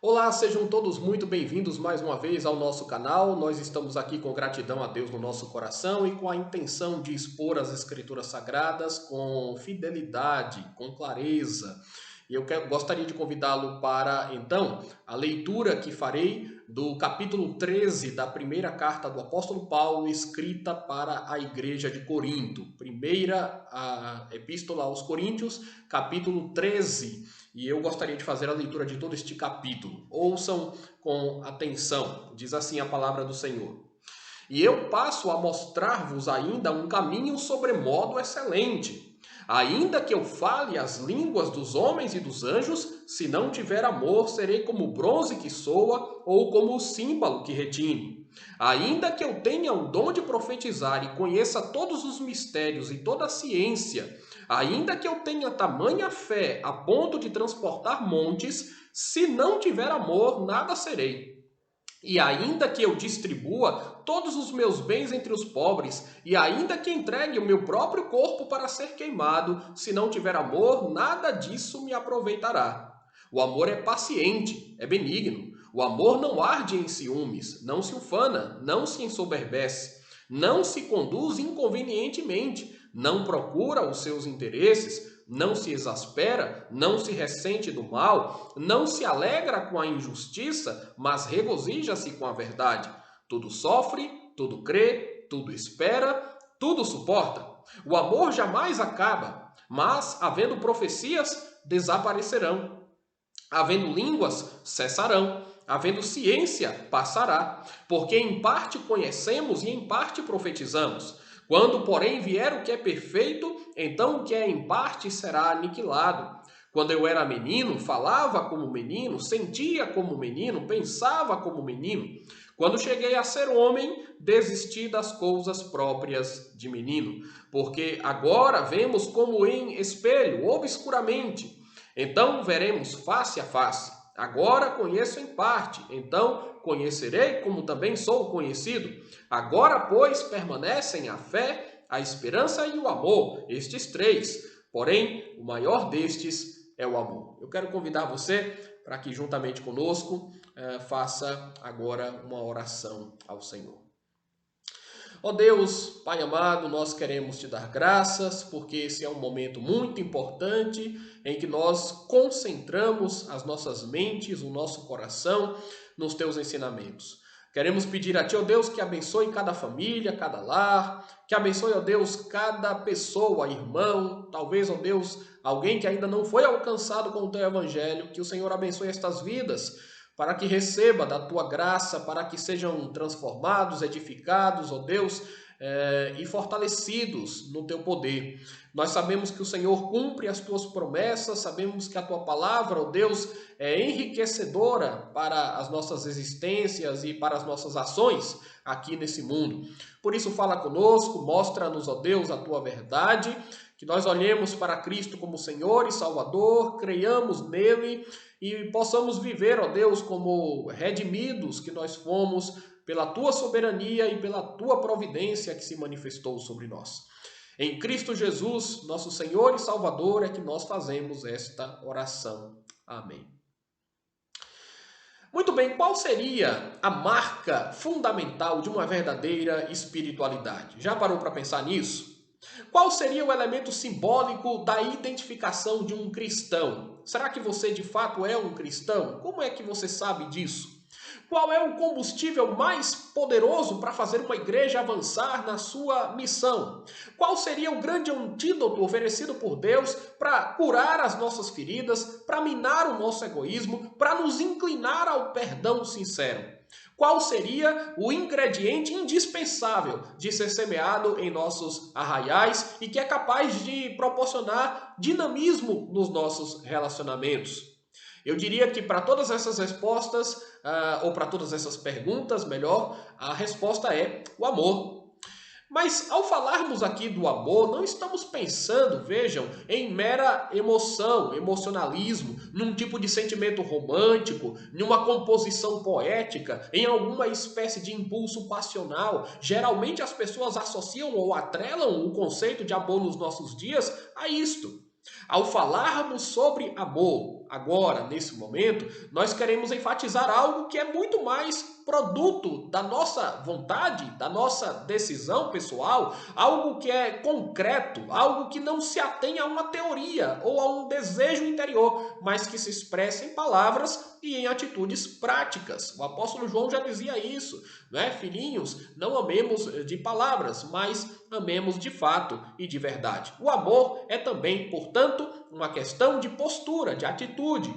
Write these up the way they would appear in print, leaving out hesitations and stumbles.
Olá, sejam todos muito bem-vindos mais uma vez ao nosso canal. Nós estamos aqui com gratidão a Deus no nosso coração e com a intenção de expor as Escrituras Sagradas com fidelidade, com clareza. E gostaria de convidá-lo para, então, a leitura que farei do capítulo 13 da primeira carta do apóstolo Paulo, escrita para a igreja de Corinto. Primeira epístola aos Coríntios, capítulo 13. E eu gostaria de fazer a leitura de todo este capítulo. Ouçam com atenção, diz assim a palavra do Senhor. E eu passo a mostrar-vos ainda um caminho sobremodo excelente. Ainda que eu fale as línguas dos homens e dos anjos, se não tiver amor, serei como o bronze que soa ou como o símbolo que retine. Ainda que eu tenha o dom de profetizar e conheça todos os mistérios e toda a ciência, ainda que eu tenha tamanha fé a ponto de transportar montes, se não tiver amor, nada serei. E ainda que eu distribua todos os meus bens entre os pobres, e ainda que entregue o meu próprio corpo para ser queimado, se não tiver amor, nada disso me aproveitará. O amor é paciente, é benigno. O amor não arde em ciúmes, não se ufana, não se ensoberbece, não se conduz inconvenientemente, não procura os seus interesses, não se exaspera, não se ressente do mal, não se alegra com a injustiça, mas regozija-se com a verdade. Tudo sofre, tudo crê, tudo espera, tudo suporta. O amor jamais acaba, mas, havendo profecias, desaparecerão. Havendo línguas, cessarão. Havendo ciência, passará. Porque em parte conhecemos e em parte profetizamos. Quando, porém, vier o que é perfeito, então o que é em parte será aniquilado. Quando eu era menino, falava como menino, sentia como menino, pensava como menino. Quando cheguei a ser homem, desisti das coisas próprias de menino. Porque agora vemos como em espelho, obscuramente. Então veremos face a face. Agora conheço em parte, então conhecerei como também sou conhecido. Agora, pois, permanecem a fé, a esperança e o amor, estes três. Porém, o maior destes é o amor. Eu quero convidar você para que, juntamente conosco, faça agora uma oração ao Senhor. Ó Deus, Pai amado, nós queremos te dar graças, porque esse é um momento muito importante em que nós concentramos as nossas mentes, o nosso coração nos teus ensinamentos. Queremos pedir a ti, ó Deus, que abençoe cada família, cada lar, que abençoe, ó Deus, cada pessoa, irmão, talvez, ó Deus, alguém que ainda não foi alcançado com o teu evangelho, que o Senhor abençoe estas vidas, para que receba da tua graça, para que sejam transformados, edificados, ó Deus, e fortalecidos no teu poder. Nós sabemos que o Senhor cumpre as tuas promessas, sabemos que a tua palavra, ó Deus, é enriquecedora para as nossas existências e para as nossas ações aqui nesse mundo. Por isso, fala conosco, mostra-nos, ó Deus, a tua verdade, que nós olhemos para Cristo como Senhor e Salvador, creiamos nele e possamos viver, ó Deus, como redimidos que nós fomos pela tua soberania e pela tua providência que se manifestou sobre nós. Em Cristo Jesus, nosso Senhor e Salvador, é que nós fazemos esta oração. Amém. Muito bem, qual seria a marca fundamental de uma verdadeira espiritualidade? Já parou para pensar nisso? Qual seria o elemento simbólico da identificação de um cristão? Será que você de fato é um cristão? Como é que você sabe disso? Qual é o combustível mais poderoso para fazer uma igreja avançar na sua missão? Qual seria o grande antídoto oferecido por Deus para curar as nossas feridas, para minar o nosso egoísmo, para nos inclinar ao perdão sincero? Qual seria o ingrediente indispensável de ser semeado em nossos arraiais e que é capaz de proporcionar dinamismo nos nossos relacionamentos? Eu diria que para todas essas respostas, ou para todas essas perguntas, melhor, a resposta é o amor. Mas ao falarmos aqui do amor, não estamos pensando, vejam, em mera emoção, emocionalismo, num tipo de sentimento romântico, em uma composição poética, em alguma espécie de impulso passional. Geralmente as pessoas associam ou atrelam o conceito de amor nos nossos dias a isto. Ao falarmos sobre amor, agora, nesse momento, nós queremos enfatizar algo que é muito mais produto da nossa vontade, da nossa decisão pessoal, algo que é concreto, algo que não se atém a uma teoria ou a um desejo interior, mas que se expressa em palavras e em atitudes práticas. O apóstolo João já dizia isso, né? Filhinhos, não amemos de palavras, mas amemos de fato e de verdade. O amor é também, portanto, uma questão de postura, de atitude.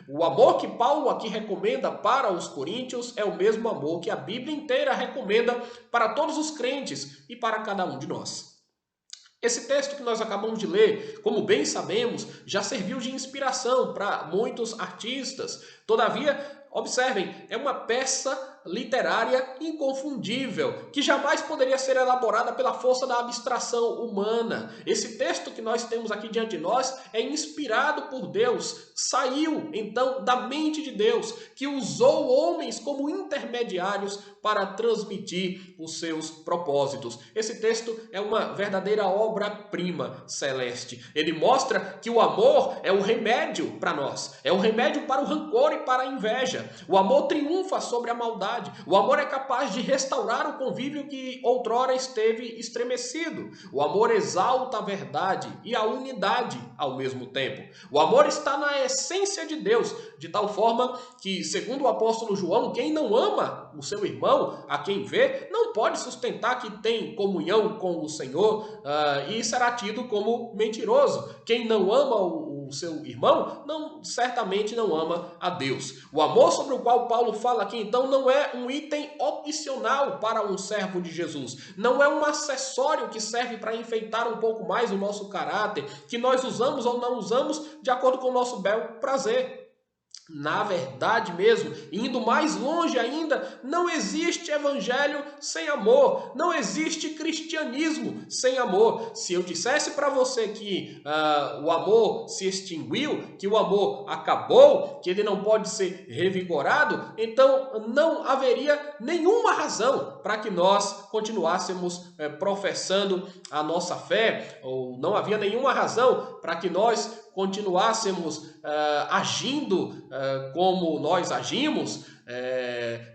O amor que Paulo aqui recomenda para os coríntios é o mesmo amor que a Bíblia inteira recomenda para todos os crentes e para cada um de nós. Esse texto que nós acabamos de ler, como bem sabemos, já serviu de inspiração para muitos artistas. Todavia, observem, é uma peça literária inconfundível, que jamais poderia ser elaborada pela força da abstração humana. Esse texto que nós temos aqui diante de nós é inspirado por Deus, saiu então da mente de Deus, que usou homens como intermediários para transmitir os seus propósitos. Esse texto é uma verdadeira obra-prima celeste. Ele mostra que o amor é o remédio para nós, é o remédio para o rancor e para a inveja. O amor triunfa sobre a maldade. O amor é capaz de restaurar o convívio que outrora esteve estremecido. O amor exalta a verdade e a unidade ao mesmo tempo. O amor está na essência de Deus, de tal forma que, segundo o apóstolo João, quem não ama o seu irmão, a quem vê, não pode sustentar que tem comunhão com o Senhor e será tido como mentiroso. Quem não ama o seu irmão, certamente não ama a Deus. O amor sobre o qual Paulo fala aqui, então, não é um item opcional para um servo de Jesus. Não é um acessório que serve para enfeitar um pouco mais o nosso caráter, que nós usamos ou não usamos de acordo com o nosso bel prazer. Na verdade mesmo, indo mais longe ainda, não existe evangelho sem amor, não existe cristianismo sem amor. Se eu dissesse para você que o amor se extinguiu, que o amor acabou, que ele não pode ser revigorado, então não haveria nenhuma razão para que nós continuássemos professando a nossa fé, ou não havia nenhuma razão para que nós continuássemos agindo como nós agimos,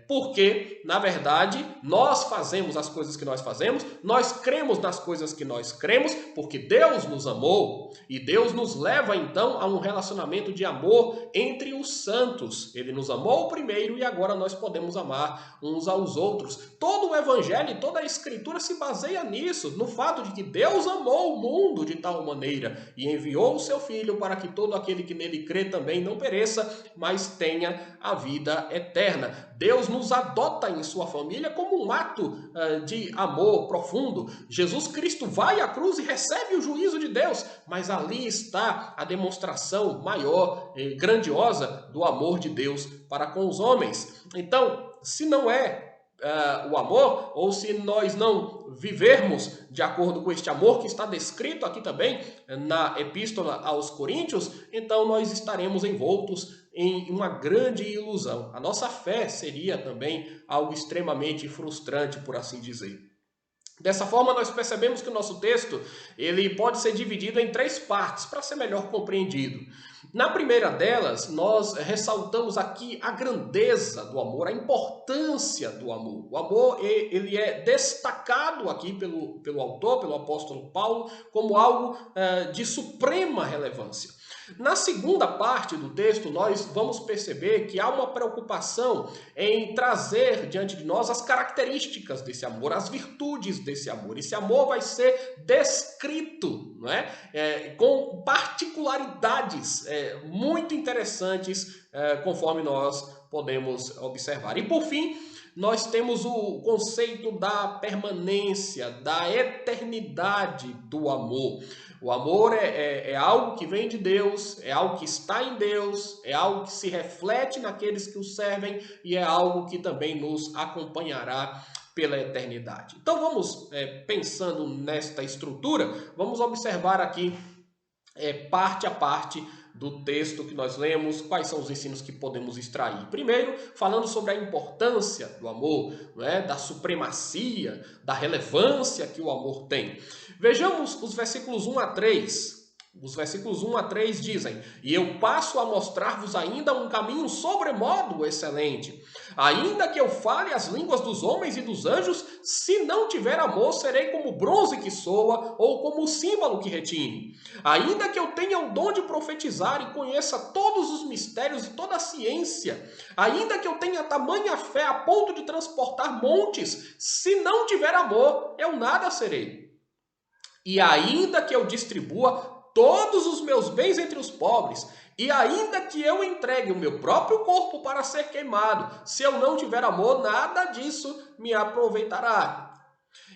porque, na verdade, nós fazemos as coisas que nós fazemos, nós cremos nas coisas que nós cremos, porque Deus nos amou, e Deus nos leva, então, a um relacionamento de amor entre os santos. Ele nos amou primeiro e agora nós podemos amar uns aos outros. Todo o Evangelho e toda a Escritura se baseia nisso, no fato de que Deus amou o mundo de tal maneira e enviou o seu Filho para que todo aquele que nele crê também não pereça, mas tenha a vida eterna. Deus nos adota em sua família como um ato de amor profundo. Jesus Cristo vai à cruz e recebe o juízo de Deus, mas ali está a demonstração maior e grandiosa do amor de Deus para com os homens. Então, se não é o amor, ou se nós não vivermos de acordo com este amor que está descrito aqui também na Epístola aos Coríntios, então nós estaremos envoltos em uma grande ilusão. A nossa fé seria também algo extremamente frustrante, por assim dizer. Dessa forma, nós percebemos que o nosso texto ele pode ser dividido em 3 partes para ser melhor compreendido. Na primeira delas, nós ressaltamos aqui a grandeza do amor, a importância do amor. O amor ele é destacado aqui pelo autor, pelo apóstolo Paulo, como algo de suprema relevância. Na segunda parte do texto, nós vamos perceber que há uma preocupação em trazer diante de nós as características desse amor, as virtudes desse amor. Esse amor vai ser descrito, não é? Com particularidades muito interessantes, conforme nós podemos observar. E por fim, nós temos o conceito da permanência, da eternidade do amor. O amor é algo que vem de Deus, é algo que está em Deus, é algo que se reflete naqueles que o servem e é algo que também nos acompanhará pela eternidade. Então vamos, pensando nesta estrutura, vamos observar aqui parte a parte do texto que nós lemos, quais são os ensinos que podemos extrair. Primeiro, falando sobre a importância do amor, da supremacia, da relevância que o amor tem. Vejamos os versículos 1 a 3. Os versículos 1 a 3 dizem: E eu passo a mostrar-vos ainda um caminho sobremodo excelente. Ainda que eu fale as línguas dos homens e dos anjos, se não tiver amor, serei como o bronze que soa ou como o símbolo que retine. Ainda que eu tenha o dom de profetizar e conheça todos os mistérios e toda a ciência, ainda que eu tenha tamanha fé a ponto de transportar montes, se não tiver amor, eu nada serei. E ainda que eu distribua todos os meus bens entre os pobres, e ainda que eu entregue o meu próprio corpo para ser queimado, se eu não tiver amor, nada disso me aproveitará.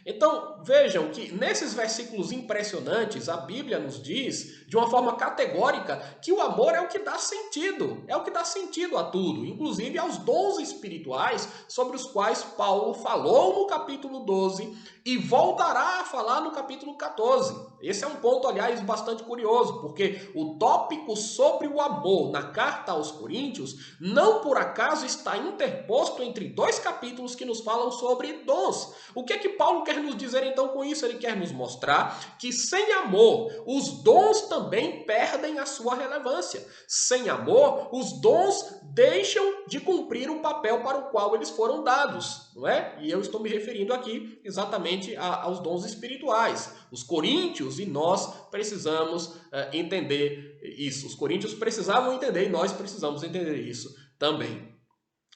Então, vejam que nesses versículos impressionantes, a Bíblia nos diz, de uma forma categórica, que o amor é o que dá sentido a tudo, inclusive aos dons espirituais sobre os quais Paulo falou no capítulo 12 e voltará a falar no capítulo 14. Esse é um ponto, aliás, bastante curioso, porque o tópico sobre o amor na carta aos Coríntios não por acaso está interposto entre dois capítulos que nos falam sobre dons. O que é que Paulo quer nos dizer então com isso? Ele quer nos mostrar que sem amor, os dons também perdem a sua relevância. Sem amor, os dons deixam de cumprir o papel para o qual eles foram dados, não é? E eu estou me referindo aqui exatamente aos dons espirituais. Os coríntios e nós precisamos entender isso. Os coríntios precisavam entender e nós precisamos entender isso também.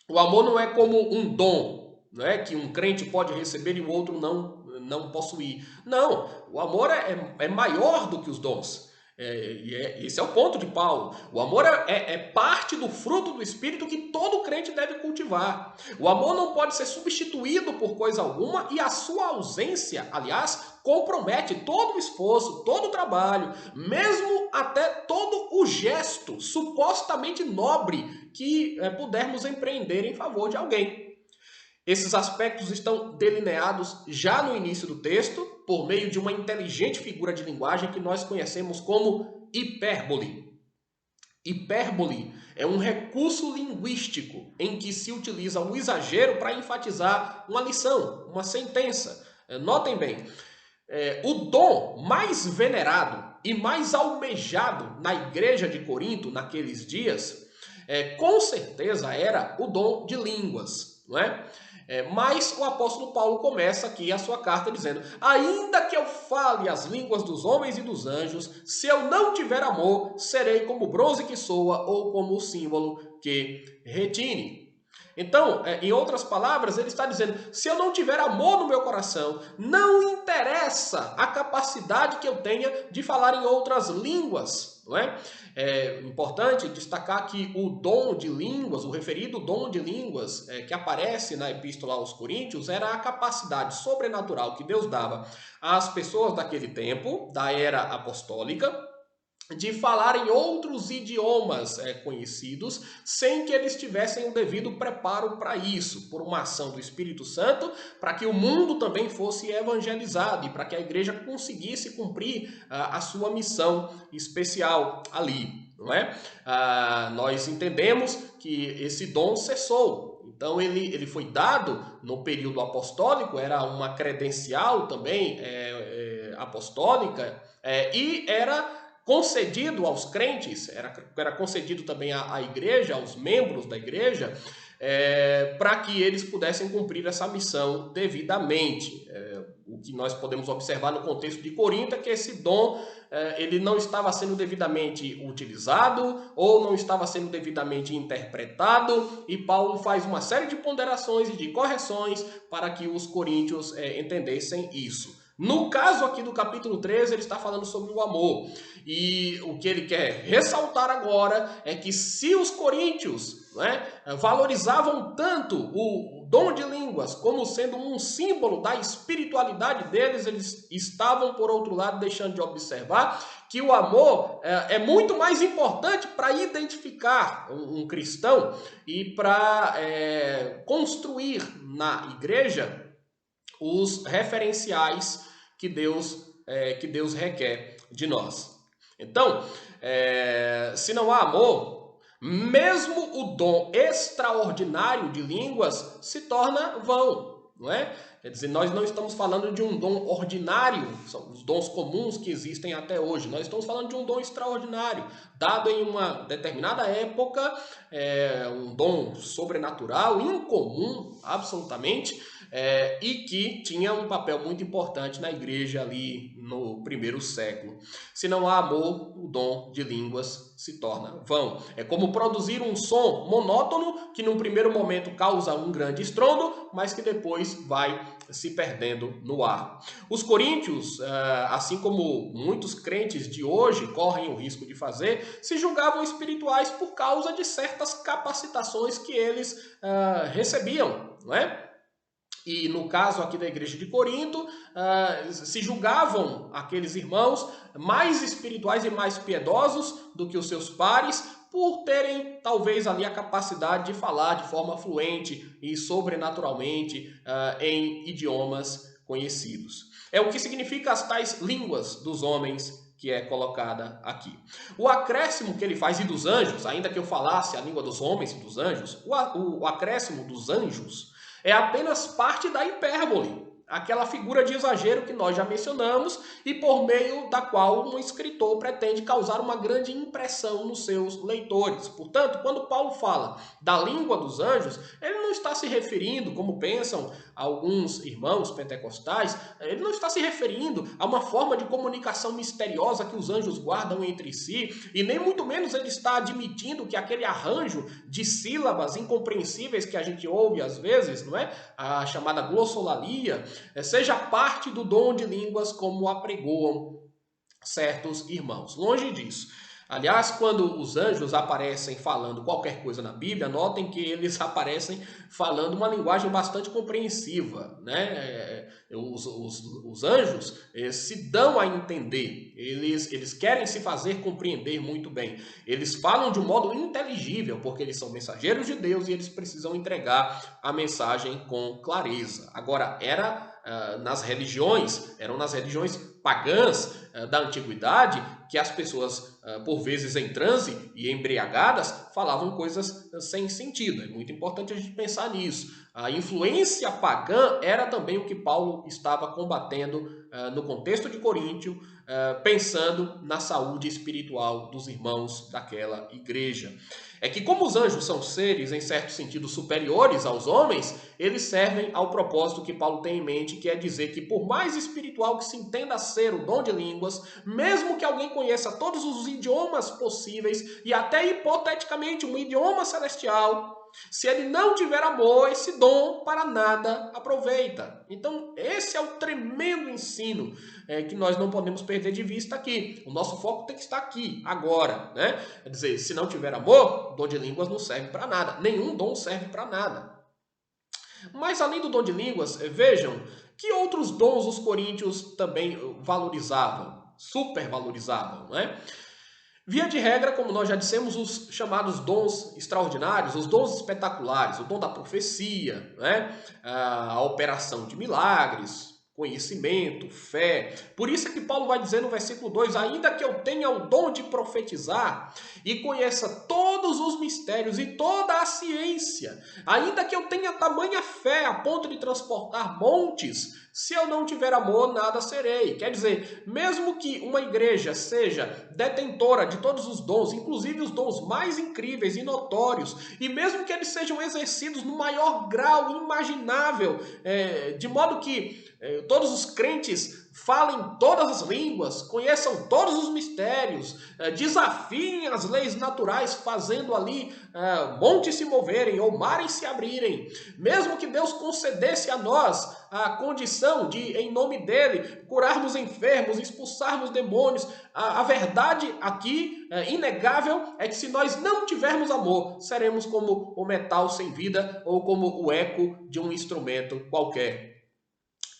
O amor não é como um dom, não é? Que um crente pode receber e o outro não possuir. Não, o amor é maior do que os dons. Esse é o ponto de Paulo. O amor é parte do fruto do Espírito que todo crente deve cultivar. O amor não pode ser substituído por coisa alguma e a sua ausência, aliás, compromete todo o esforço, todo o trabalho, mesmo até todo o gesto supostamente nobre que pudermos empreender em favor de alguém. Esses aspectos estão delineados já no início do texto, por meio de uma inteligente figura de linguagem que nós conhecemos como hipérbole. Hipérbole é um recurso linguístico em que se utiliza o exagero para enfatizar uma lição, uma sentença. Notem bem, o dom mais venerado e mais almejado na igreja de Corinto naqueles dias, com certeza era o dom de línguas, não é? Mas o apóstolo Paulo começa aqui a sua carta dizendo: ainda que eu fale as línguas dos homens e dos anjos, se eu não tiver amor, serei como o bronze que soa ou como o símbolo que retine. Então, em outras palavras, ele está dizendo: se eu não tiver amor no meu coração, não interessa a capacidade que eu tenha de falar em outras línguas, não é? É importante destacar que o dom de línguas, o referido dom de línguas que aparece na Epístola aos Coríntios, era a capacidade sobrenatural que Deus dava às pessoas daquele tempo, da era apostólica, de falar em outros idiomas conhecidos, sem que eles tivessem o devido preparo para isso, por uma ação do Espírito Santo, para que o mundo também fosse evangelizado e para que a igreja conseguisse cumprir a sua missão especial ali, não é? Nós entendemos que esse dom cessou. Então ele foi dado no período apostólico, era uma credencial também apostólica, e era concedido aos crentes, era concedido também à igreja, aos membros da igreja, para que eles pudessem cumprir essa missão devidamente. O que nós podemos observar no contexto de Corinto é que esse dom ele não estava sendo devidamente utilizado ou não estava sendo devidamente interpretado, e Paulo faz uma série de ponderações e de correções para que os coríntios entendessem isso. No caso aqui do capítulo 13, ele está falando sobre o amor. E o que ele quer ressaltar agora é que se os coríntios valorizavam tanto o dom de línguas como sendo um símbolo da espiritualidade deles, eles estavam, por outro lado, deixando de observar que o amor é muito mais importante para identificar um cristão e para construir na igreja os referenciais que Deus requer de nós. Então, se não há amor, mesmo o dom extraordinário de línguas se torna vão. não é? Quer dizer, nós não estamos falando de um dom ordinário, são os dons comuns que existem até hoje. Nós estamos falando de um dom extraordinário, dado em uma determinada época, um dom sobrenatural, incomum, absolutamente, e que tinha um papel muito importante na igreja ali no primeiro século. Se não há amor, o dom de línguas se torna vão. É como produzir um som monótono que num primeiro momento causa um grande estrondo, mas que depois vai se perdendo no ar. Os coríntios, assim como muitos crentes de hoje correm o risco de fazer, se julgavam espirituais por causa de certas capacitações que eles recebiam, não é? E no caso aqui da igreja de Corinto, se julgavam aqueles irmãos mais espirituais e mais piedosos do que os seus pares, por terem talvez ali a capacidade de falar de forma fluente e sobrenaturalmente em idiomas conhecidos. É o que significa as tais línguas dos homens que é colocada aqui. O acréscimo que ele faz e dos anjos, ainda que eu falasse a língua dos homens e dos anjos, o acréscimo dos anjos é apenas parte da hipérbole, aquela figura de exagero que nós já mencionamos e por meio da qual um escritor pretende causar uma grande impressão nos seus leitores. Portanto, quando Paulo fala da língua dos anjos, ele não está se referindo, como pensam alguns irmãos pentecostais, ele não está se referindo a uma forma de comunicação misteriosa que os anjos guardam entre si, e nem muito menos ele está admitindo que aquele arranjo de sílabas incompreensíveis que a gente ouve às vezes, não é? A chamada glossolalia, seja parte do dom de línguas como apregoam certos irmãos. Longe disso. Aliás, quando os anjos aparecem falando qualquer coisa na Bíblia, notem que eles aparecem falando uma linguagem bastante compreensiva, né? Os anjos se dão a entender, eles querem se fazer compreender muito bem. Eles falam de um modo inteligível, porque eles são mensageiros de Deus e eles precisam entregar a mensagem com clareza. Agora, eram nas religiões pagãs da antiguidade que as pessoas, por vezes em transe e embriagadas, falavam coisas sem sentido. É muito importante a gente pensar nisso. A influência pagã era também o que Paulo estava combatendo no contexto de Coríntio, pensando na saúde espiritual dos irmãos daquela igreja. É que como os anjos são seres, em certo sentido, superiores aos homens, eles servem ao propósito que Paulo tem em mente, que é dizer que por mais espiritual que se entenda ser o dom de línguas, mesmo que alguém conheça todos os idiomas possíveis, e até hipoteticamente um idioma celestial, se ele não tiver amor, esse dom para nada aproveita. Então, esse é o tremendo ensino que nós não podemos perder de vista aqui. O nosso foco tem que estar aqui, agora, né? Quer dizer, se não tiver amor, o dom de línguas não serve para nada. Nenhum dom serve para nada. Mas além do dom de línguas, vejam que outros dons os coríntios também valorizavam, supervalorizavam, né? Via de regra, como nós já dissemos, os chamados dons extraordinários, os dons espetaculares, o dom da profecia, né? A operação de milagres, conhecimento, fé. Por isso é que Paulo vai dizer no versículo 2, ainda que eu tenha o dom de profetizar e conheça todos os mistérios e toda a ciência, ainda que eu tenha tamanha fé a ponto de transportar montes, se eu não tiver amor, nada serei. Quer dizer, mesmo que uma igreja seja detentora de todos os dons, inclusive os dons mais incríveis e notórios, e mesmo que eles sejam exercidos no maior grau imaginável, de modo que todos os crentes falem todas as línguas, conheçam todos os mistérios, desafiem as leis naturais, fazendo ali montes se moverem ou mares se abrirem. Mesmo que Deus concedesse a nós a condição de, em nome dele, curarmos enfermos, expulsarmos demônios, a verdade aqui, inegável, é que se nós não tivermos amor, seremos como o metal sem vida ou como o eco de um instrumento qualquer.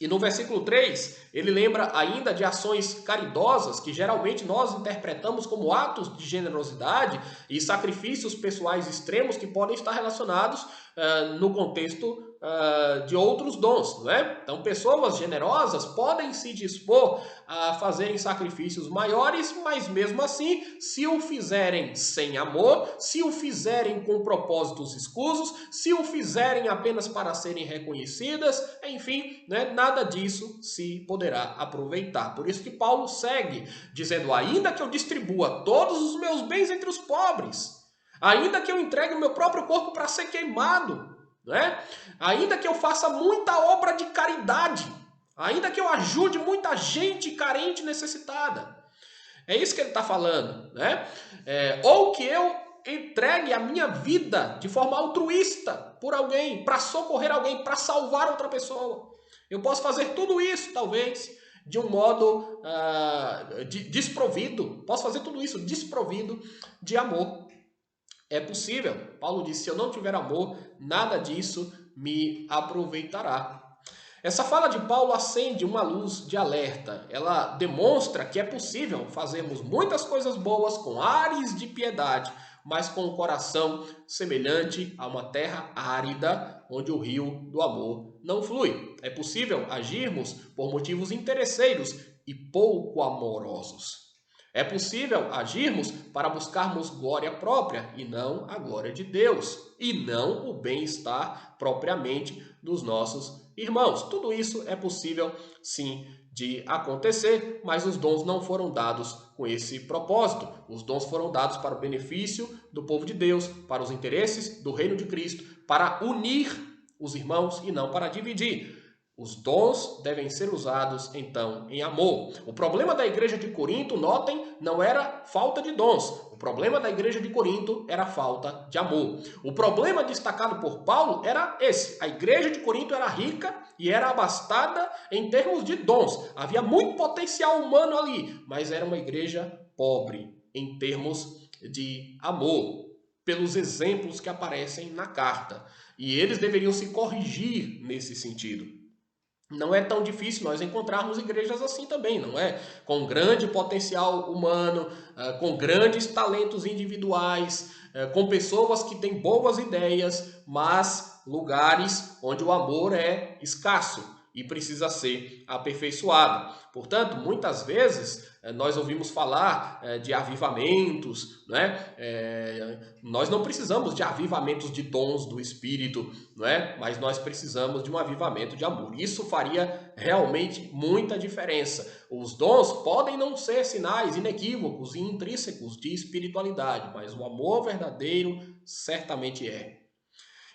E no versículo 3, ele lembra ainda de ações caridosas que geralmente nós interpretamos como atos de generosidade e sacrifícios pessoais extremos que podem estar relacionados no contexto de outros dons, não é? Então, pessoas generosas podem se dispor a fazerem sacrifícios maiores, mas mesmo assim, se o fizerem sem amor, se o fizerem com propósitos escusos, se o fizerem apenas para serem reconhecidas, enfim, né, nada disso se poderá aproveitar. Por isso que Paulo segue dizendo: ainda que eu distribua todos os meus bens entre os pobres, ainda que eu entregue o meu próprio corpo para ser queimado, né? Ainda que eu faça muita obra de caridade, ainda que eu ajude muita gente carente e necessitada. É isso que ele está falando, né? Ou que eu entregue a minha vida de forma altruísta por alguém, para socorrer alguém, para salvar outra pessoa. Eu posso fazer tudo isso, talvez, de um modo desprovido. Posso fazer tudo isso desprovido de amor. É possível. Paulo disse: se eu não tiver amor, nada disso me aproveitará. Essa fala de Paulo acende uma luz de alerta. Ela demonstra que é possível fazermos muitas coisas boas com ares de piedade, mas com um coração semelhante a uma terra árida, onde o rio do amor não flui. É possível agirmos por motivos interesseiros e pouco amorosos. É possível agirmos para buscarmos glória própria e não a glória de Deus, e não o bem-estar propriamente dos nossos irmãos. Tudo isso é possível, sim, de acontecer, mas os dons não foram dados com esse propósito. Os dons foram dados para o benefício do povo de Deus, para os interesses do reino de Cristo, para unir os irmãos e não para dividir. Os dons devem ser usados, então, em amor. O problema da igreja de Corinto, notem, não era falta de dons. O problema da igreja de Corinto era falta de amor. O problema destacado por Paulo era esse. A igreja de Corinto era rica e era abastada em termos de dons. Havia muito potencial humano ali, mas era uma igreja pobre em termos de amor, pelos exemplos que aparecem na carta. E eles deveriam se corrigir nesse sentido. Não é tão difícil nós encontrarmos igrejas assim também, não é? Com grande potencial humano, com grandes talentos individuais, com pessoas que têm boas ideias, mas lugares onde o amor é escasso e precisa ser aperfeiçoado. Portanto, muitas vezes nós ouvimos falar de avivamentos, né? Nós não precisamos de avivamentos de dons do Espírito, não é? Mas nós precisamos de um avivamento de amor. Isso faria realmente muita diferença. Os dons podem não ser sinais inequívocos e intrínsecos de espiritualidade, mas o amor verdadeiro certamente é.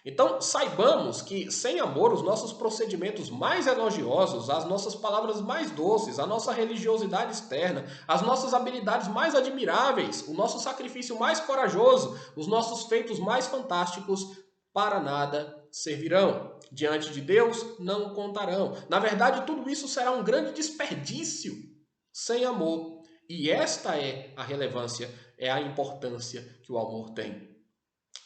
Então, saibamos que, sem amor, os nossos procedimentos mais elogiosos, as nossas palavras mais doces, a nossa religiosidade externa, as nossas habilidades mais admiráveis, o nosso sacrifício mais corajoso, os nossos feitos mais fantásticos, para nada servirão. Diante de Deus, não contarão. Na verdade, tudo isso será um grande desperdício sem amor. E esta é a relevância, é a importância que o amor tem.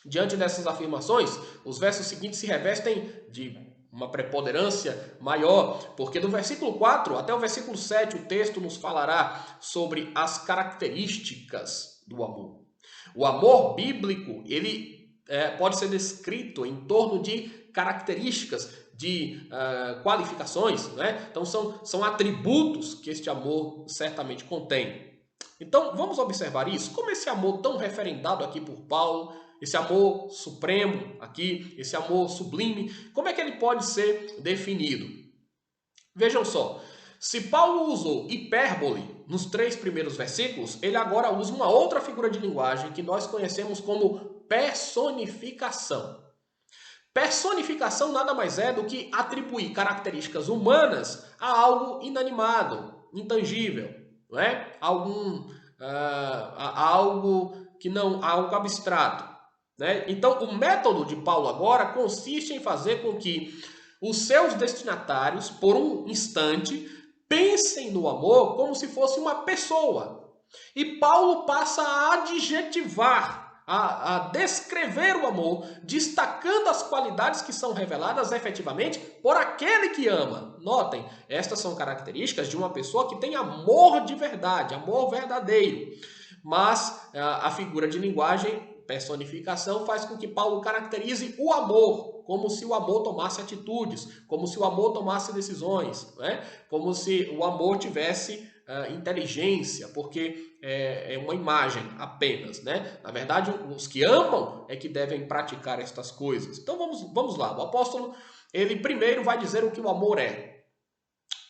Diante dessas afirmações, os versos seguintes se revestem de uma preponderância maior, porque do versículo 4 até o versículo 7 o texto nos falará sobre as características do amor. O amor bíblico, ele pode ser descrito em torno de características, de qualificações, né? Então são atributos que este amor certamente contém. Então vamos observar isso, como esse amor tão referendado aqui por Paulo, esse amor supremo aqui, esse amor sublime, como é que ele pode ser definido? Vejam só, se Paulo usou hipérbole nos 3 primeiros versículos, ele agora usa uma outra figura de linguagem que nós conhecemos como personificação. Personificação nada mais é do que atribuir características humanas a algo inanimado, intangível, não é? Algo que não, algo abstrato. Né? Então, o método de Paulo agora consiste em fazer com que os seus destinatários, por um instante, pensem no amor como se fosse uma pessoa. E Paulo passa a adjetivar, a descrever o amor, destacando as qualidades que são reveladas efetivamente por aquele que ama. Notem, estas são características de uma pessoa que tem amor de verdade, amor verdadeiro. Mas a figura de linguagem personificação faz com que Paulo caracterize o amor, como se o amor tomasse atitudes, como se o amor tomasse decisões, né? Como se o amor tivesse inteligência, porque é uma imagem apenas, né? Na verdade, os que amam é que devem praticar estas coisas. Então vamos lá, o apóstolo, ele primeiro vai dizer o que o amor é.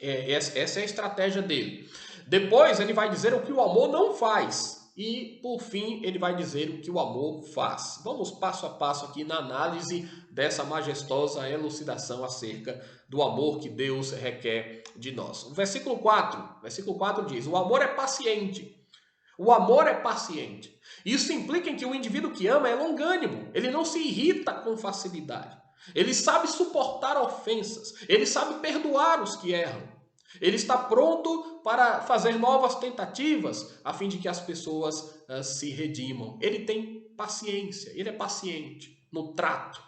Essa é a estratégia dele. Depois ele vai dizer o que o amor não faz. E, por fim, ele vai dizer o que o amor faz. Vamos passo a passo aqui na análise dessa majestosa elucidação acerca do amor que Deus requer de nós. O versículo 4 diz: o amor é paciente. O amor é paciente. Isso implica em que o indivíduo que ama é longânimo. Ele não se irrita com facilidade. Ele sabe suportar ofensas. Ele sabe perdoar os que erram. Ele está pronto para fazer novas tentativas a fim de que as pessoas se redimam. Ele tem paciência, ele é paciente no trato.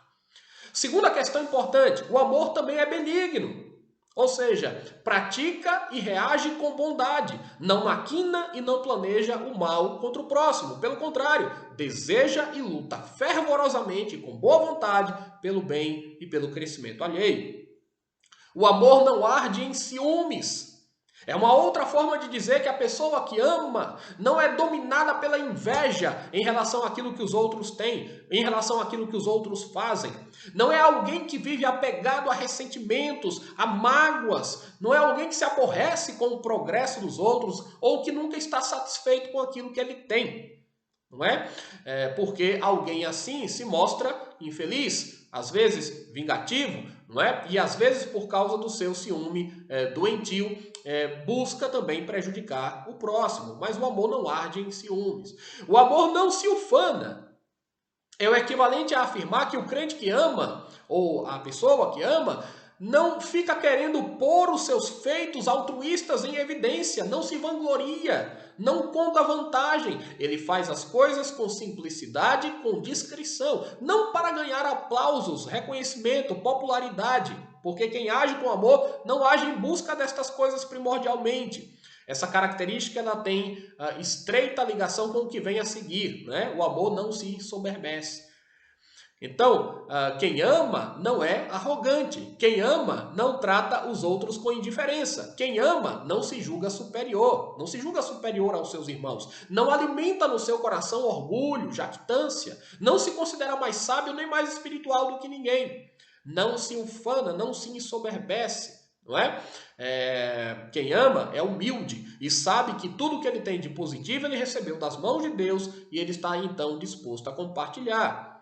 Segunda questão importante, o amor também é benigno. Ou seja, pratica e reage com bondade. Não maquina e não planeja o mal contra o próximo. Pelo contrário, deseja e luta fervorosamente, com boa vontade, pelo bem e pelo crescimento alheio. O amor não arde em ciúmes. É uma outra forma de dizer que a pessoa que ama não é dominada pela inveja em relação àquilo que os outros têm, em relação àquilo que os outros fazem. Não é alguém que vive apegado a ressentimentos, a mágoas. Não é alguém que se aborrece com o progresso dos outros ou que nunca está satisfeito com aquilo que ele tem. Não é? Porque alguém assim se mostra infeliz, às vezes vingativo, não é? E às vezes por causa do seu ciúme doentio, busca também prejudicar o próximo. Mas o amor não arde em ciúmes. O amor não se ufana. É o equivalente a afirmar que o crente que ama, ou a pessoa que ama, não fica querendo pôr os seus feitos altruístas em evidência, não se vangloria, não conta vantagem. Ele faz as coisas com simplicidade, com discrição, não para ganhar aplausos, reconhecimento, popularidade, porque quem age com amor não age em busca destas coisas primordialmente. Essa característica ela tem estreita ligação com o que vem a seguir, né? O amor não se ensoberbece. Então, quem ama não é arrogante. Quem ama não trata os outros com indiferença. Quem ama não se julga superior. Não se julga superior aos seus irmãos. Não alimenta no seu coração orgulho, jactância. Não se considera mais sábio nem mais espiritual do que ninguém. Não se ufana, não se ensoberbece. Não é? Quem ama é humilde e sabe que tudo que ele tem de positivo ele recebeu das mãos de Deus e ele está então disposto a compartilhar.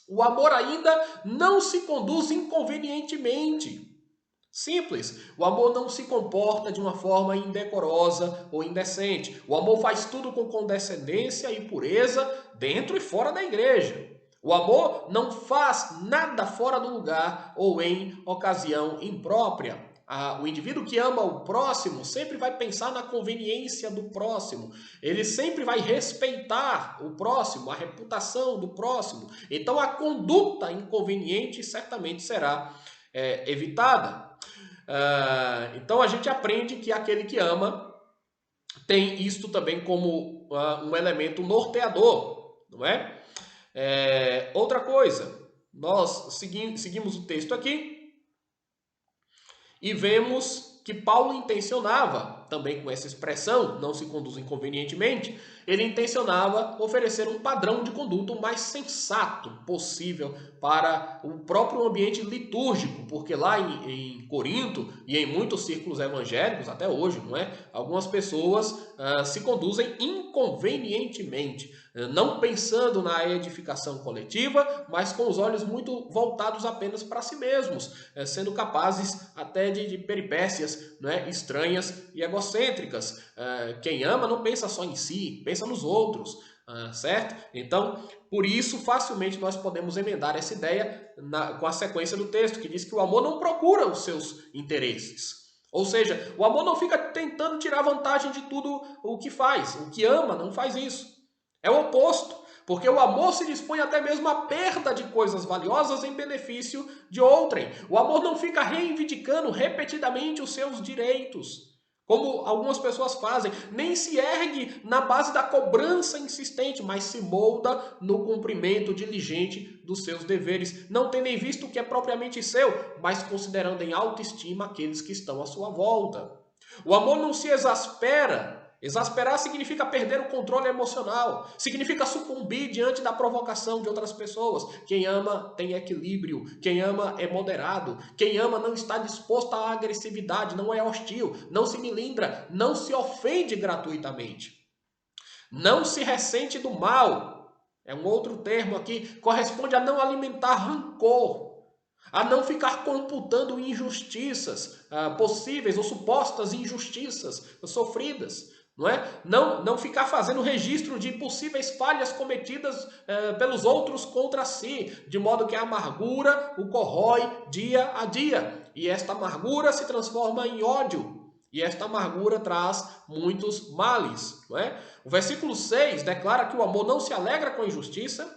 O amor ainda não se conduz inconvenientemente. Simples. O amor não se comporta de uma forma indecorosa ou indecente. O amor faz tudo com condescendência e pureza dentro e fora da igreja. O amor não faz nada fora do lugar ou em ocasião imprópria. O indivíduo que ama o próximo sempre vai pensar na conveniência do próximo. Ele sempre vai respeitar o próximo, a reputação do próximo. Então a conduta inconveniente certamente será evitada. Então a gente aprende que aquele que ama tem isto também como um elemento norteador, não é? Outra coisa, nós seguimos o texto aqui. E vemos que Paulo intencionava, também com essa expressão, não se conduz inconvenientemente, ele intencionava oferecer um padrão de conduta o mais sensato possível para o próprio ambiente litúrgico, porque lá em Corinto e em muitos círculos evangélicos, até hoje, não é? Algumas pessoas se conduzem inconvenientemente, não pensando na edificação coletiva, mas com os olhos muito voltados apenas para si mesmos, sendo capazes até de peripécias, não é? Estranhas e egocêntricas. Quem ama não pensa só em si, pensa nos outros, certo? Então, por isso, facilmente nós podemos emendar essa ideia com a sequência do texto, que diz que o amor não procura os seus interesses. Ou seja, o amor não fica tentando tirar vantagem de tudo o que faz. O que ama não faz isso. É o oposto, porque o amor se dispõe até mesmo à perda de coisas valiosas em benefício de outrem. O amor não fica reivindicando repetidamente os seus direitos. como algumas pessoas fazem, nem se ergue na base da cobrança insistente, mas se molda no cumprimento diligente dos seus deveres, não tem nem visto o que é propriamente seu, mas considerando em autoestima aqueles que estão à sua volta. O amor não se exaspera. Exasperar significa perder o controle emocional, significa sucumbir diante da provocação de outras pessoas. Quem ama tem equilíbrio, quem ama é moderado, quem ama não está disposto à agressividade, não é hostil, não se melindra, não se ofende gratuitamente, não se ressente do mal. É um outro termo aqui, corresponde a não alimentar rancor, a não ficar computando injustiças possíveis ou supostas injustiças sofridas. Não é? Não ficar fazendo registro de possíveis falhas cometidas pelos outros contra si, de modo que a amargura o corrói dia a dia. E esta amargura se transforma em ódio. E esta amargura traz muitos males. Não é? O versículo 6 declara que o amor não se alegra com a injustiça,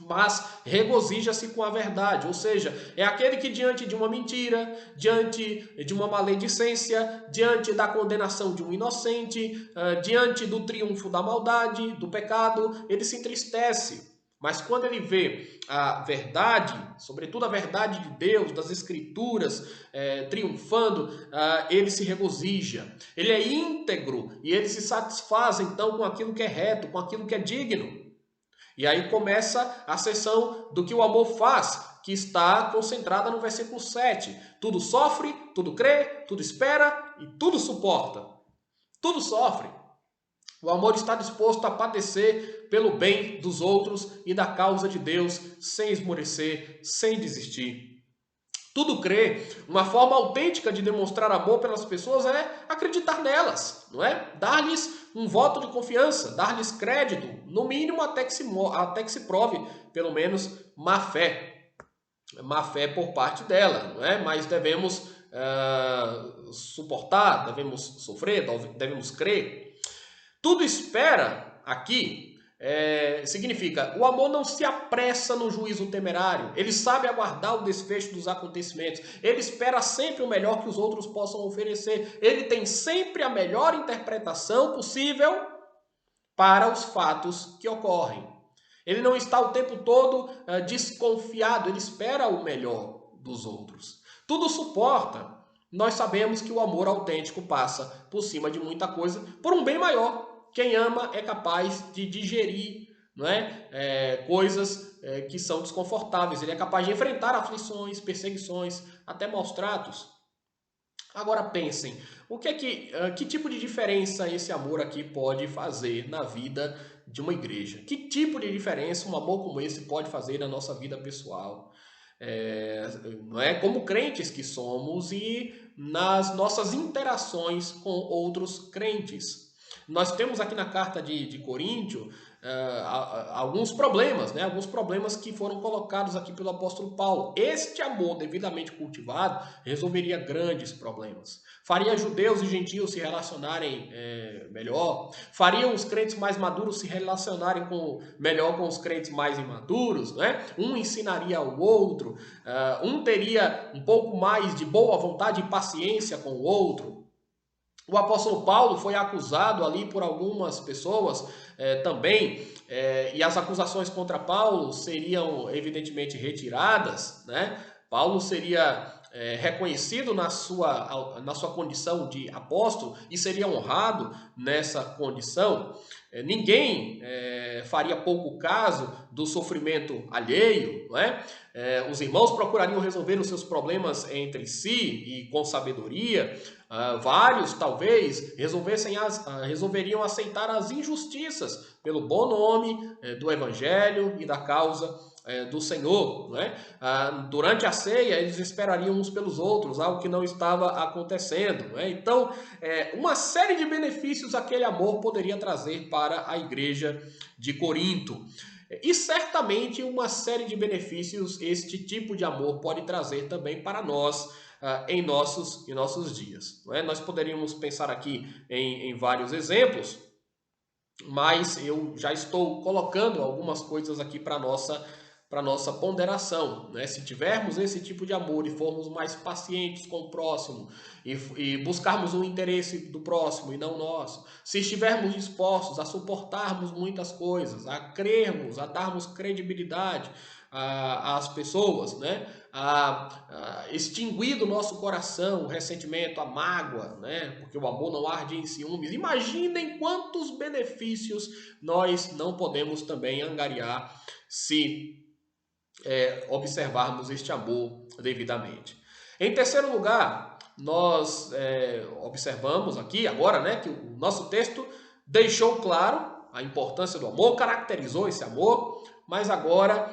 mas regozija-se com a verdade, ou seja, é aquele que diante de uma mentira, diante de uma maledicência, diante da condenação de um inocente, diante do triunfo da maldade, do pecado, ele se entristece. Mas quando ele vê a verdade, sobretudo a verdade de Deus, das Escrituras, triunfando, ele se regozija. Ele é íntegro e ele se satisfaz então com aquilo que é reto, com aquilo que é digno. E aí começa a seção do que o amor faz, que está concentrada no versículo 7. Tudo sofre, tudo crê, tudo espera e tudo suporta. Tudo sofre. O amor está disposto a padecer pelo bem dos outros e da causa de Deus, sem esmorecer, sem desistir. Tudo crê. Uma forma autêntica de demonstrar amor pelas pessoas é acreditar nelas, não é? Dar-lhes um voto de confiança, dar-lhes crédito, no mínimo até que se prove, pelo menos, má fé. Má fé por parte dela, não é? Mas devemos suportar, devemos sofrer, devemos crer. Tudo espera aqui significa o amor não se apressa no juízo temerário, ele sabe aguardar o desfecho dos acontecimentos, ele espera sempre o melhor que os outros possam oferecer, ele tem sempre a melhor interpretação possível para os fatos que ocorrem. Ele não está o tempo todo desconfiado, ele espera o melhor dos outros. Tudo suporta. Nós sabemos que o amor autêntico passa por cima de muita coisa por um bem maior. Quem ama é capaz de digerir, não é? Coisas que são desconfortáveis. Ele é capaz de enfrentar aflições, perseguições, até maus tratos. Agora pensem, que tipo de diferença esse amor aqui pode fazer na vida de uma igreja? Que tipo de diferença um amor como esse pode fazer na nossa vida pessoal? Não é? Como crentes que somos e nas nossas interações com outros crentes. Nós temos aqui na carta de Coríntio alguns problemas, né? Alguns problemas que foram colocados aqui pelo apóstolo Paulo. Este amor devidamente cultivado resolveria grandes problemas. Faria judeus e gentios se relacionarem melhor, faria os crentes mais maduros se relacionarem melhor com os crentes mais imaturos, né? Um ensinaria ao outro, um teria um pouco mais de boa vontade e paciência com o outro. O apóstolo Paulo foi acusado ali por algumas pessoas também, e as acusações contra Paulo seriam evidentemente retiradas, né? Paulo seria reconhecido na sua condição de apóstolo e seria honrado nessa condição. Ninguém faria pouco caso do sofrimento alheio, não é? Os irmãos procurariam resolver os seus problemas entre si e com sabedoria. Vários, talvez, resolveriam aceitar as injustiças pelo bom nome do Evangelho e da causa do Senhor. Não é? Durante a ceia, eles esperariam uns pelos outros, algo que não estava acontecendo. Não é? Então, uma série de benefícios aquele amor poderia trazer para a igreja de Corinto. E certamente uma série de benefícios este tipo de amor pode trazer também para nós em nossos dias. Não é? Nós poderíamos pensar aqui em vários exemplos, mas eu já estou colocando algumas coisas aqui para para nossa ponderação, né? Se tivermos esse tipo de amor e formos mais pacientes com o próximo e buscarmos o interesse do próximo e não nosso, se estivermos dispostos a suportarmos muitas coisas, a crermos, a darmos credibilidade às pessoas, né? A extinguir do nosso coração o ressentimento, a mágoa, né? Porque o amor não arde em ciúmes. Imaginem quantos benefícios nós não podemos também angariar se observarmos este amor devidamente. Em terceiro lugar, nós observamos aqui agora, né, que o nosso texto deixou claro a importância do amor, caracterizou esse amor, mas agora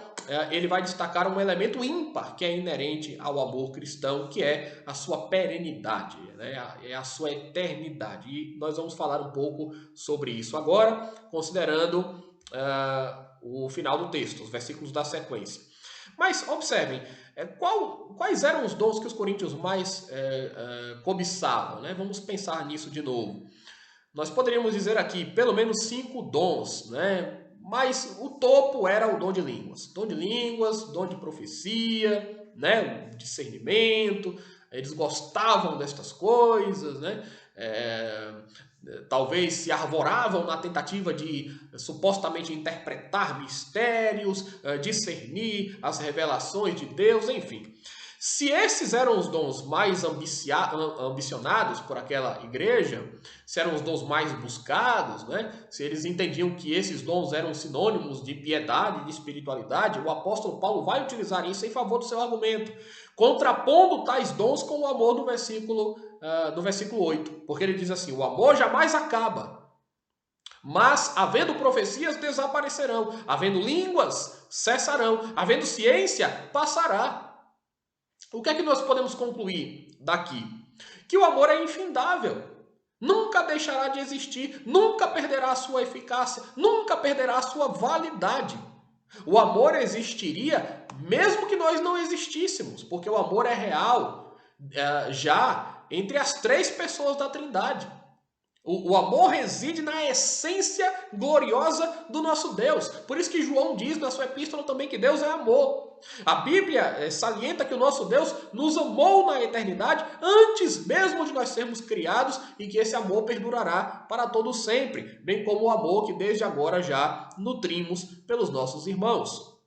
ele vai destacar um elemento ímpar que é inerente ao amor cristão, que é a sua perenidade, né? É a sua eternidade. E nós vamos falar um pouco sobre isso agora, considerando o final do texto, os versículos da sequência. Mas observem, quais eram os dons que os coríntios mais cobiçavam, né? Vamos pensar nisso de novo. Nós poderíamos dizer aqui pelo menos 5 dons, né? Mas o topo era o dom de línguas. Dom de línguas, dom de profecia, né? Discernimento. Eles gostavam destas coisas, né? Talvez se arvoravam na tentativa de supostamente interpretar mistérios, discernir as revelações de Deus, enfim. Se esses eram os dons mais ambicionados por aquela igreja, se eram os dons mais buscados, né? Se eles entendiam que esses dons eram sinônimos de piedade, de espiritualidade, o apóstolo Paulo vai utilizar isso em favor do seu argumento, contrapondo tais dons com o amor do versículo 8, porque ele diz assim: o amor jamais acaba, mas havendo profecias desaparecerão, havendo línguas cessarão, havendo ciência passará. O que é que nós podemos concluir daqui? Que o amor é infindável, nunca deixará de existir, nunca perderá a sua eficácia, nunca perderá a sua validade. O amor existiria mesmo que nós não existíssemos, porque o amor é real já entre as 3 pessoas da Trindade. O amor reside na essência gloriosa do nosso Deus. Por isso que João diz na sua epístola também que Deus é amor. A Bíblia salienta que o nosso Deus nos amou na eternidade antes mesmo de nós sermos criados e que esse amor perdurará para todo sempre, bem como o amor que desde agora já nutrimos pelos nossos irmãos.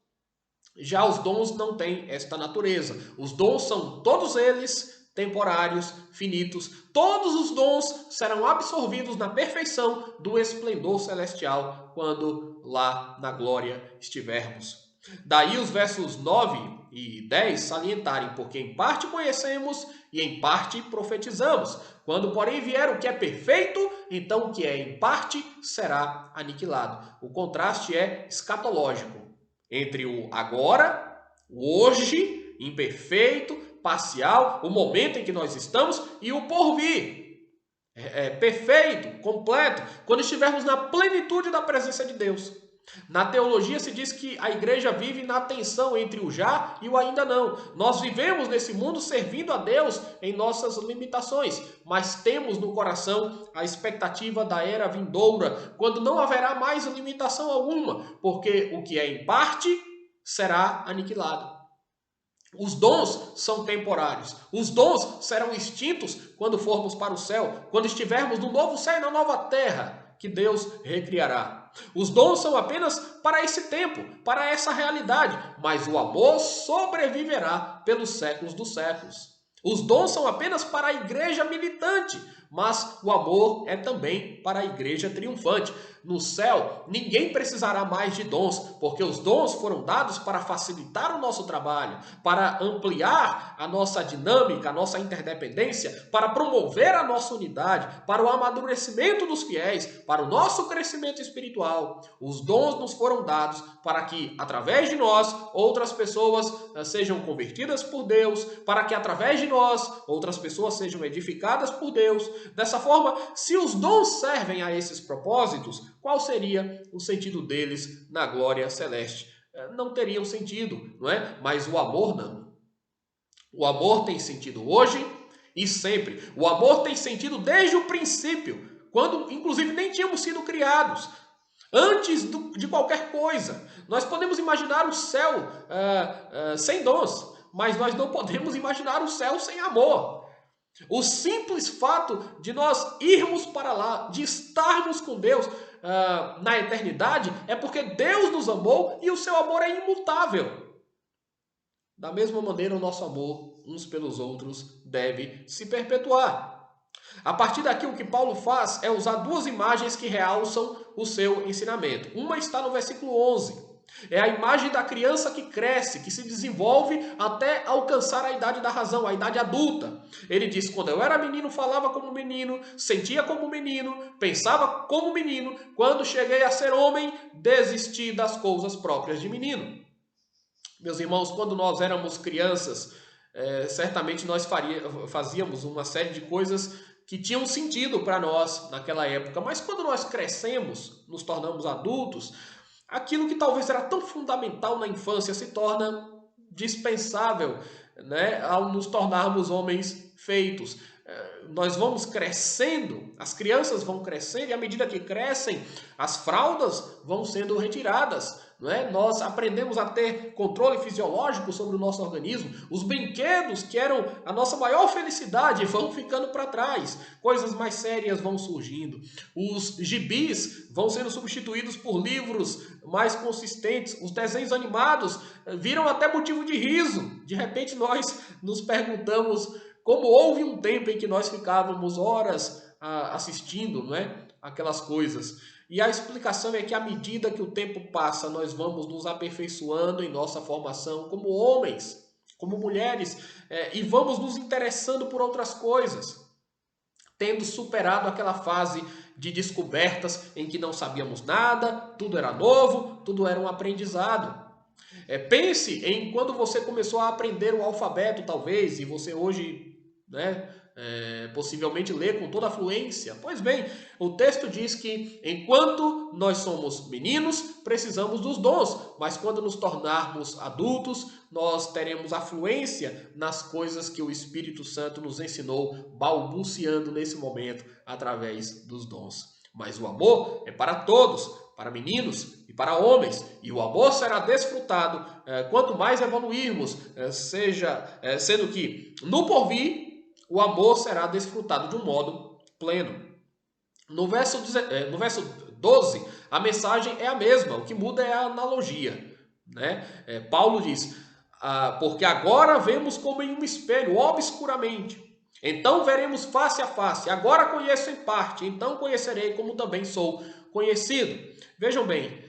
Já os dons não têm esta natureza. Os dons são todos eles temporários, finitos. Todos os dons serão absorvidos na perfeição do esplendor celestial quando lá na glória estivermos. Daí os versos 9 e 10 salientarem, porque em parte conhecemos e em parte profetizamos. Quando, porém, vier o que é perfeito, então o que é em parte será aniquilado. O contraste é escatológico entre o agora, o hoje, imperfeito, parcial, o momento em que nós estamos e o porvir. Perfeito, completo, quando estivermos na plenitude da presença de Deus. Na teologia se diz que a igreja vive na tensão entre o já e o ainda não. Nós vivemos nesse mundo servindo a Deus em nossas limitações, mas temos no coração a expectativa da era vindoura, quando não haverá mais limitação alguma, porque o que é em parte será aniquilado. Os dons são temporários. Os dons serão extintos quando formos para o céu, quando estivermos no novo céu e na nova terra que Deus recriará. Os dons são apenas para esse tempo, para essa realidade, mas o amor sobreviverá pelos séculos dos séculos. Os dons são apenas para a igreja militante, mas o amor é também para a igreja triunfante. No céu, ninguém precisará mais de dons, porque os dons foram dados para facilitar o nosso trabalho, para ampliar a nossa dinâmica, a nossa interdependência, para promover a nossa unidade, para o amadurecimento dos fiéis, para o nosso crescimento espiritual. Os dons nos foram dados para que, através de nós, outras pessoas sejam convertidas por Deus, para que, através de nós, outras pessoas sejam edificadas por Deus. Dessa forma, se os dons servem a esses propósitos, qual seria o sentido deles na glória celeste? Não teriam sentido, não é? Mas o amor não. O amor tem sentido hoje e sempre. O amor tem sentido desde o princípio, quando inclusive nem tínhamos sido criados. Antes de qualquer coisa. Nós podemos imaginar o céu sem dons, mas nós não podemos imaginar o céu sem amor. O simples fato de nós irmos para lá, de estarmos com Deus na eternidade, é porque Deus nos amou e o seu amor é imutável. Da mesma maneira, o nosso amor uns pelos outros deve se perpetuar. A partir daqui, o que Paulo faz é usar duas imagens que realçam o seu ensinamento. Uma está no versículo 11. É a imagem da criança que cresce, que se desenvolve até alcançar a idade da razão, a idade adulta. Ele diz, quando eu era menino, falava como menino, sentia como menino, pensava como menino. Quando cheguei a ser homem, desisti das coisas próprias de menino. Meus irmãos, quando nós éramos crianças, certamente nós fazíamos uma série de coisas que tinham sentido para nós naquela época. Mas quando nós crescemos, nos tornamos adultos, aquilo que talvez era tão fundamental na infância se torna dispensável, né, ao nos tornarmos homens feitos. Nós vamos crescendo, as crianças vão crescendo e à medida que crescem, as fraldas vão sendo retiradas. Não é? Nós aprendemos a ter controle fisiológico sobre o nosso organismo. Os brinquedos, que eram a nossa maior felicidade, vão ficando para trás. Coisas mais sérias vão surgindo. Os gibis vão sendo substituídos por livros mais consistentes. Os desenhos animados viram até motivo de riso. De repente nós nos perguntamos como houve um tempo em que nós ficávamos horas assistindo, não é? Aquelas coisas. E a explicação é que à medida que o tempo passa, nós vamos nos aperfeiçoando em nossa formação como homens, como mulheres, e vamos nos interessando por outras coisas, tendo superado aquela fase de descobertas em que não sabíamos nada, tudo era novo, tudo era um aprendizado. Pense em quando você começou a aprender o alfabeto, talvez, e você hoje, né, possivelmente lê com toda a fluência. Pois bem, o texto diz que enquanto nós somos meninos, precisamos dos dons, mas quando nos tornarmos adultos, nós teremos a fluência nas coisas que o Espírito Santo nos ensinou, balbuciando nesse momento através dos dons. Mas o amor é para todos, para meninos e para homens, e o amor será desfrutado quanto mais evoluirmos, sendo que no porvir o amor será desfrutado de um modo pleno. No verso 12, a mensagem é a mesma, o que muda é a analogia. Né? Paulo diz, porque agora vemos como em um espelho, obscuramente. Então veremos face a face. Agora conheço em parte, então conhecerei como também sou conhecido. Vejam bem,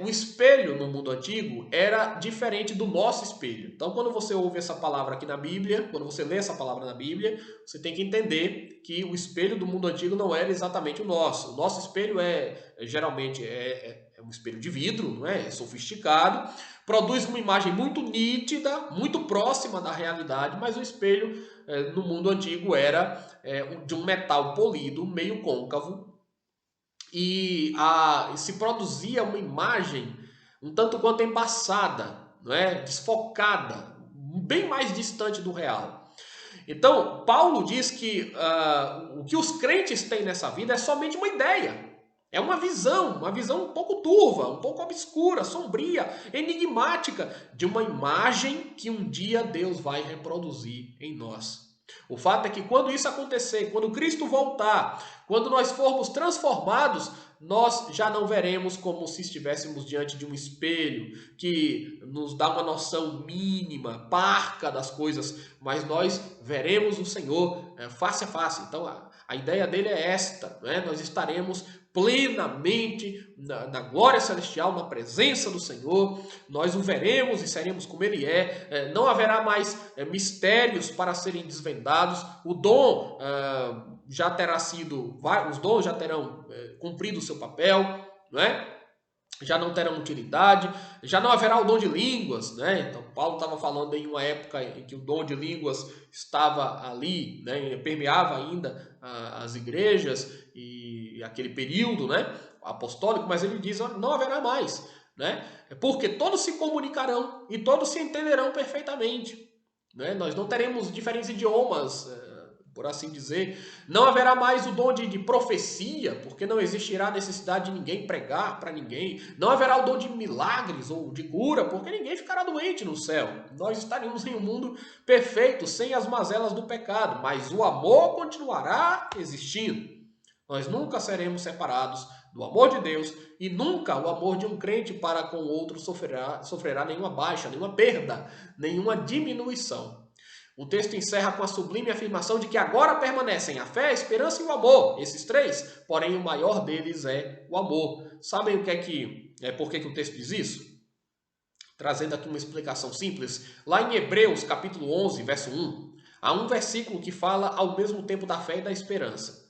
o espelho no mundo antigo era diferente do nosso espelho. Então, quando você ouve essa palavra aqui na Bíblia, quando você lê essa palavra na Bíblia, você tem que entender que o espelho do mundo antigo não era exatamente o nosso. O nosso espelho geralmente um espelho de vidro, não é? É sofisticado, produz uma imagem muito nítida, muito próxima da realidade, mas o espelho no mundo antigo era de um metal polido, meio côncavo, e se produzia uma imagem um tanto quanto embaçada, não é? Desfocada, bem mais distante do real. Então, Paulo diz que o que os crentes têm nessa vida é somente uma ideia. É uma visão um pouco turva, um pouco obscura, sombria, enigmática, de uma imagem que um dia Deus vai reproduzir em nós. O fato é que quando isso acontecer, quando Cristo voltar, quando nós formos transformados, nós já não veremos como se estivéssemos diante de um espelho que nos dá uma noção mínima, parca das coisas, mas nós veremos o Senhor face a face. Então a ideia dele é esta, né? Nós estaremos plenamente na glória celestial, na presença do Senhor, nós o veremos e seremos como Ele é, não haverá mais mistérios para serem desvendados, o dom já terá sido, os dons já terão cumprido o seu papel, não é? Já não terão utilidade, já não haverá o dom de línguas, né? Então Paulo estava falando em uma época em que o dom de línguas estava ali, né? Permeava ainda as igrejas e aquele período, né? Apostólico, mas ele diz, não haverá mais, né? Porque todos se comunicarão e todos se entenderão perfeitamente, né? Nós não teremos diferentes idiomas por assim dizer. Não haverá mais o dom de profecia, porque não existirá necessidade de ninguém pregar para ninguém. Não haverá o dom de milagres ou de cura, porque ninguém ficará doente no céu. Nós estaremos em um mundo perfeito, sem as mazelas do pecado, mas o amor continuará existindo. Nós nunca seremos separados do amor de Deus e nunca o amor de um crente para com o outro sofrerá nenhuma baixa, nenhuma perda, nenhuma diminuição. O texto encerra com a sublime afirmação de que agora permanecem a fé, a esperança e o amor, esses três, porém o maior deles é o amor. Sabem o que por que o texto diz isso? Trazendo aqui uma explicação simples, lá em Hebreus capítulo 11, verso 1, há um versículo que fala ao mesmo tempo da fé e da esperança.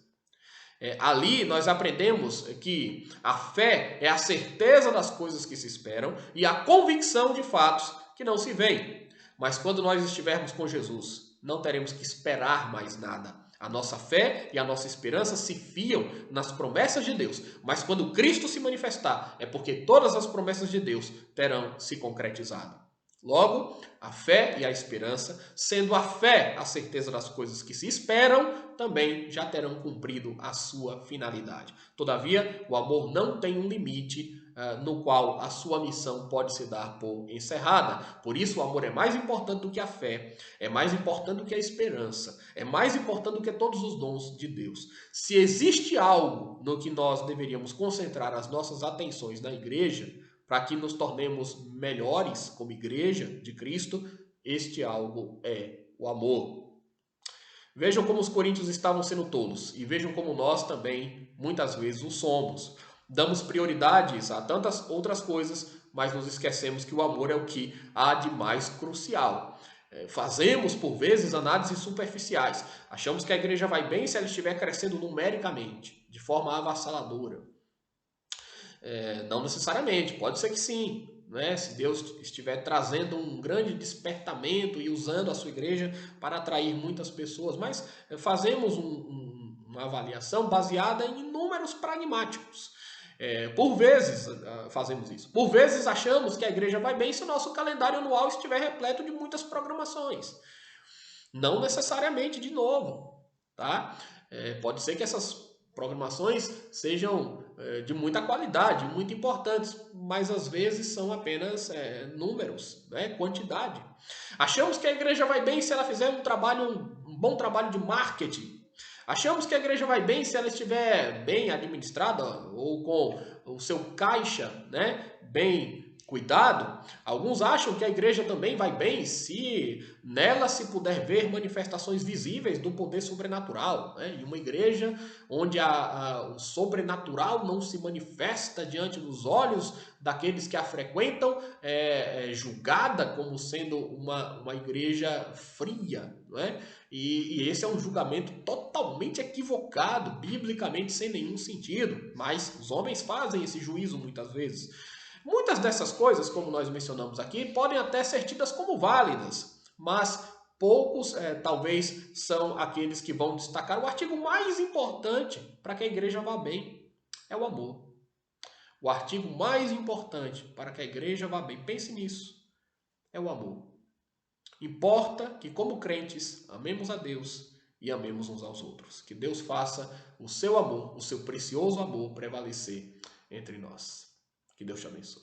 Ali nós aprendemos que a fé é a certeza das coisas que se esperam e a convicção de fatos que não se veem. Mas quando nós estivermos com Jesus, não teremos que esperar mais nada. A nossa fé e a nossa esperança se fiam nas promessas de Deus. Mas quando Cristo se manifestar, é porque todas as promessas de Deus terão se concretizado. Logo, a fé e a esperança, sendo a fé a certeza das coisas que se esperam, também já terão cumprido a sua finalidade. Todavia, o amor não tem um limite no qual a sua missão pode se dar por encerrada. Por isso, o amor é mais importante do que a fé, é mais importante do que a esperança, é mais importante do que todos os dons de Deus. Se existe algo no que nós deveríamos concentrar as nossas atenções na igreja, para que nos tornemos melhores como igreja de Cristo, este algo é o amor. Vejam como os coríntios estavam sendo tolos e vejam como nós também muitas vezes o somos. Damos prioridades a tantas outras coisas, mas nos esquecemos que o amor é o que há de mais crucial. Fazemos, por vezes, análises superficiais. Achamos que a igreja vai bem se ela estiver crescendo numericamente, de forma avassaladora. Não necessariamente, pode ser que sim. Né? Se Deus estiver trazendo um grande despertamento e usando a sua igreja para atrair muitas pessoas, mas fazemos uma avaliação baseada em números pragmáticos. Por vezes fazemos isso. Por vezes achamos que a igreja vai bem se o nosso calendário anual estiver repleto de muitas programações. Não necessariamente de novo. Tá? Pode ser que essas programações sejam de muita qualidade, muito importantes, mas às vezes são apenas números, né? Quantidade. Achamos que a igreja vai bem se ela fizer um bom trabalho de marketing. Achamos que a igreja vai bem se ela estiver bem administrada ou com o seu caixa, né, bem cuidado. Alguns acham que a igreja também vai bem se nela se puder ver manifestações visíveis do poder sobrenatural. Né? E uma igreja onde o sobrenatural não se manifesta diante dos olhos daqueles que a frequentam é julgada como sendo uma igreja fria. Não é? E esse é um julgamento totalmente equivocado, biblicamente sem nenhum sentido. Mas os homens fazem esse juízo muitas vezes. Muitas dessas coisas, como nós mencionamos aqui, podem até ser tidas como válidas, mas poucos talvez são aqueles que vão destacar. O artigo mais importante para que a igreja vá bem é o amor. O artigo mais importante para que a igreja vá bem, pense nisso, é o amor. Importa que, como crentes, amemos a Deus e amemos uns aos outros. Que Deus faça o seu amor, o seu precioso amor, prevalecer entre nós. Que Deus te abençoe.